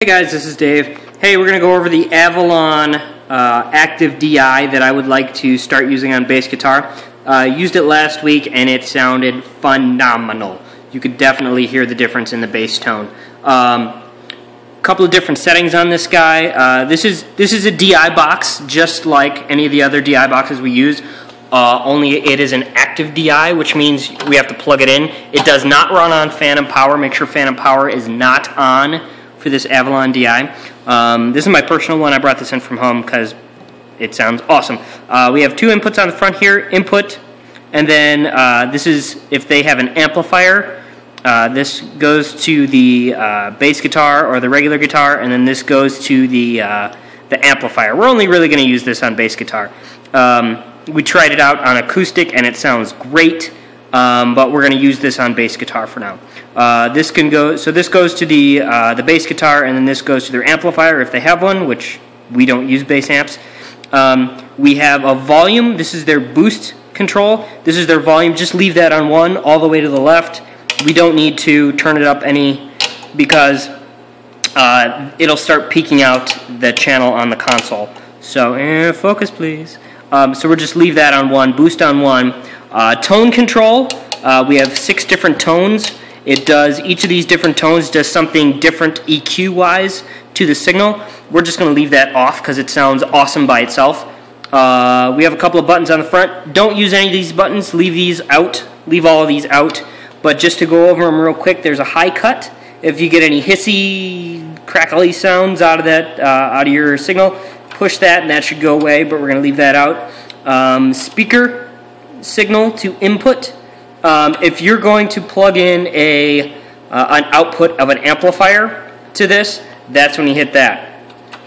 Hey guys, this is Dave. Hey, we're going to go over the Avalon Active DI that I would like to start using on bass guitar. Used it last week and it sounded phenomenal. You could definitely hear the difference in the bass tone. Couple of different settings on this guy. This is a DI box, just like any of the other DI boxes we use. Only it is an active DI, which means we have to plug it in. It does not run on phantom power. Make sure phantom power is not on for this Avalon DI. This is my personal one. I brought this in from home because it sounds awesome. We have two inputs on the front here, input, and then this is if they have an amplifier. This goes to the bass guitar or the regular guitar, and then this goes to the amplifier. We're only really going to use this on bass guitar. We tried it out on acoustic and it sounds great, but we're going to use this on bass guitar for now. This can go, so this goes to the bass guitar, and then this goes to their amplifier if they have one, which we don't use bass amps. We have a volume. This is their boost control. This is their volume. Just leave that on 1 all the way to the left. We don't need to turn it up any because it'll start peaking out the channel on the console. So focus please. So we'll just leave that on 1, boost on 1. Tone control, we have 6 different tones. It does, each of these different tones does something different EQ-wise to the signal. We're just going to leave that off because it sounds awesome by itself. We have a couple of buttons on the front. Don't use any of these buttons, leave these out, leave all of these out. But just to go over them real quick, there's a high cut. If you get any hissy, crackly sounds out of that, out of your signal, push that and that should go away, but we're going to leave that out. Speaker signal to input. If you're going to plug in an output of an amplifier to this, that's when you hit that.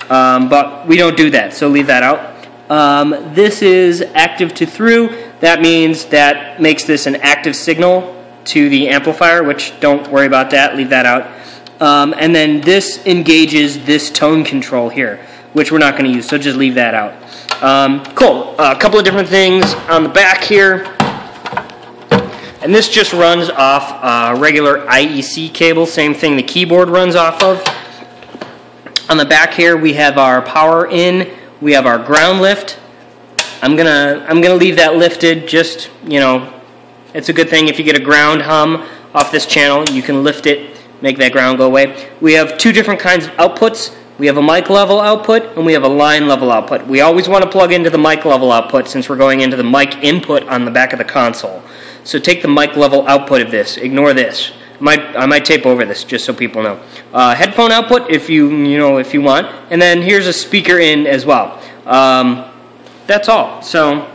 But we don't do that, so leave that out. This is active to through. That means that makes this an active signal to the amplifier, which don't worry about that, leave that out. And then this engages this tone control here, which we're not going to use, so just leave that out. Cool. A couple of different things on the back here. And this just runs off a regular IEC cable, same thing the keyboard runs off of. On the back here we have our power in, we have our ground lift. I'm gonna leave that lifted, just, you know, it's a good thing if you get a ground hum off this channel, you can lift it, make that ground go away. We have 2 different kinds of outputs. We have a mic level output and we have a line level output. We always want to plug into the mic level output since we're going into the mic input on the back of the console. So take the mic level output of this. Ignore this. I might tape over this just so people know. Headphone output if if you want, and then here's a speaker in as well. That's all. So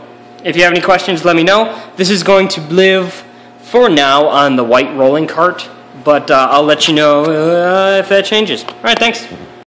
if you have any questions, let me know. This is going to live for now on the white rolling cart, but I'll let you know if that changes. All right, thanks.